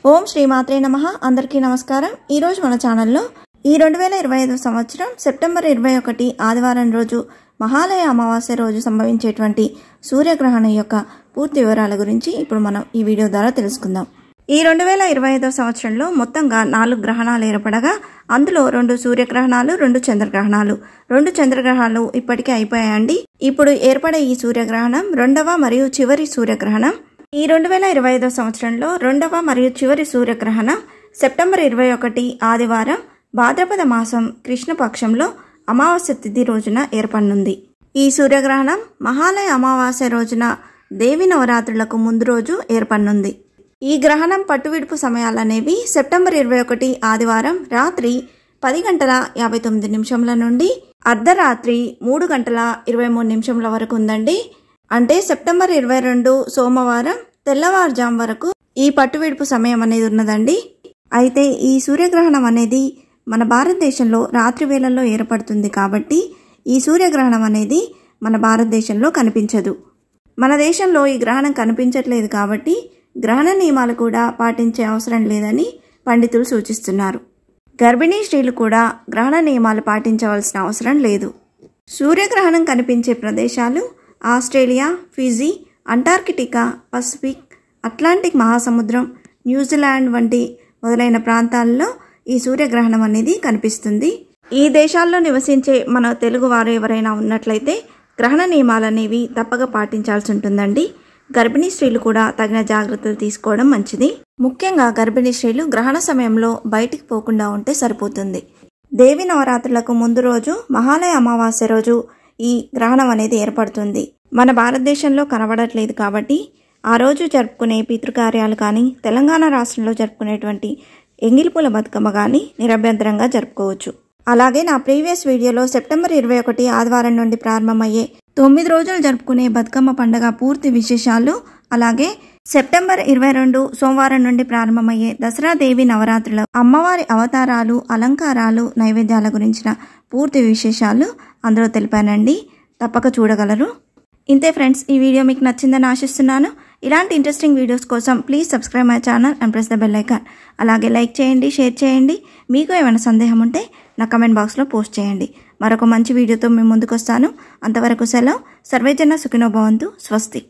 ఓం శ్రీమాత్రే నమః. అందరికీ నమస్కారం. ఈ రోజు మన ఛానల్లో ఈ 2025 సంవత్సరం సెప్టెంబర్ 21 ఆదివారం రోజు మహాలయ అమావాస్య రోజు సంభవించేటువంటి సూర్యగ్రహణం యొక్క పూర్తి వివరాల గురించి ఇప్పుడు మనం ఈ వీడియో ద్వారా తెలుసుకుందాం. ఈ 2025 సంవత్సరంలో మొత్తంగా 4 గ్రహణాలు ఏర్పడగా అందులో 2 సూర్యగ్రహణాలు, 2 చంద్రగ్రహణాలు. 2 చంద్రగ్రహణాలు ఇప్పటికే అయిపోయాయండి. ఇప్పుడు ఏర్పడే ఈ సూర్యగ్రహణం 2వ మరియు చివరి సూర్యగ్రహణం. ఈ 2025 సంవత్సరంలో 2వ మరియు చివరి సూర్యగ్రహణం సెప్టెంబర్ 21 ఆదివారం భాద్రపద మాసం కృష్ణపక్షంలో అమావాస్య తిథి రోజున ఏర్పడనుంది. ఈ సూర్యగ్రహణం మహాలయ అమావాస్య రోజున దేవి నవరాత్రులకు ముందు రోజు ఏర్పడనుంది. ఈ గ్రహణం పట్టువిడుపు సమయాలనేవి సెప్టెంబర్ 21 ఆదివారం రాత్రి 10:59 నుండి అర్ధరాత్రి 3:23 వరకు ఉందండి. అంటే సెప్టెంబర్ 22 సోమవారం తెల్లవారుజాము వరకు ఈ పట్టువిడుపు సమయం అనేది ఉన్నదండి. అయితే ఈ సూర్యగ్రహణం అనేది మన భారతదేశంలో రాత్రి వేళల్లో ఏర్పడుతుంది కాబట్టి ఈ సూర్యగ్రహణం అనేది మన భారతదేశంలో కనిపించదు. మన దేశంలో ఈ గ్రహణం కనిపించట్లేదు కాబట్టి గ్రహణ నియమాలు కూడా పాటించే అవసరం లేదని పండితులు సూచిస్తున్నారు. గర్భిణీ స్త్రీలు కూడా గ్రహణ నియమాలు పాటించవలసిన అవసరం లేదు. సూర్యగ్రహణం కనిపించే ప్రదేశాలు Australia, Fiji, Antarctica, Pacific, Atlantic మహాసముద్రం, న్యూజిలాండ్ వంటి మొదలైన ప్రాంతాల్లో ఈ సూర్యగ్రహణం అనేది కనిపిస్తుంది. ఈ దేశాల్లో నివసించే మన తెలుగు వారు ఎవరైనా ఉన్నట్లయితే గ్రహణ నియమాలు అనేవి తప్పక పాటించాల్సి ఉంటుందండి. గర్భిణీ స్త్రీలు కూడా తగిన జాగ్రత్తలు తీసుకోవడం మంచిది. ముఖ్యంగా గర్భిణీ స్త్రీలు గ్రహణ సమయంలో బయటికి పోకుండా ఉంటే సరిపోతుంది. దేవి నవరాత్రులకు ముందు రోజు మహాలయ అమావాస్య రోజు ఈ గ్రహణం అనేది ఏర్పడుతుంది. మన భారతదేశంలో కనబడట్లేదు కాబట్టి ఆ రోజు జరుపుకునే పితృకార్యాలు కానీ తెలంగాణ రాష్ట్రంలో జరుపుకునేటువంటి ఎంగిలిపూల బతుకమ్మ కానీ నిరభ్యంతరంగా జరుపుకోవచ్చు. అలాగే నా ప్రీవియస్ వీడియోలో సెప్టెంబర్ 21 ఆదివారం నుండి ప్రారంభమయ్యే 9 రోజులు జరుపుకునే బతుకమ్మ పండుగ పూర్తి విశేషాలు, అలాగే సెప్టెంబర్ 22 సోమవారం నుండి ప్రారంభమయ్యే దసరా దేవి నవరాత్రుల అమ్మవారి అవతారాలు, అలంకారాలు, నైవేద్యాల గురించిన పూర్తి విశేషాలు అందులో తెలిపానండి. తప్పక చూడగలరు. ఇంతే ఫ్రెండ్స్, ఈ వీడియో మీకు నచ్చిందని ఆశిస్తున్నాను. ఇలాంటి ఇంట్రెస్టింగ్ వీడియోస్ కోసం please subscribe my channel and press the bell icon. అలాగే లైక్ చేయండి, షేర్ చేయండి. మీకు ఏమైనా సందేహం ఉంటే నా కమెంట్ బాక్స్లో పోస్ట్ చేయండి. మరొక మంచి వీడియోతో మేము ముందుకు వస్తాను. అంతవరకు సెలవు. సర్వేజన సుఖినో భవంతు. స్వస్తి.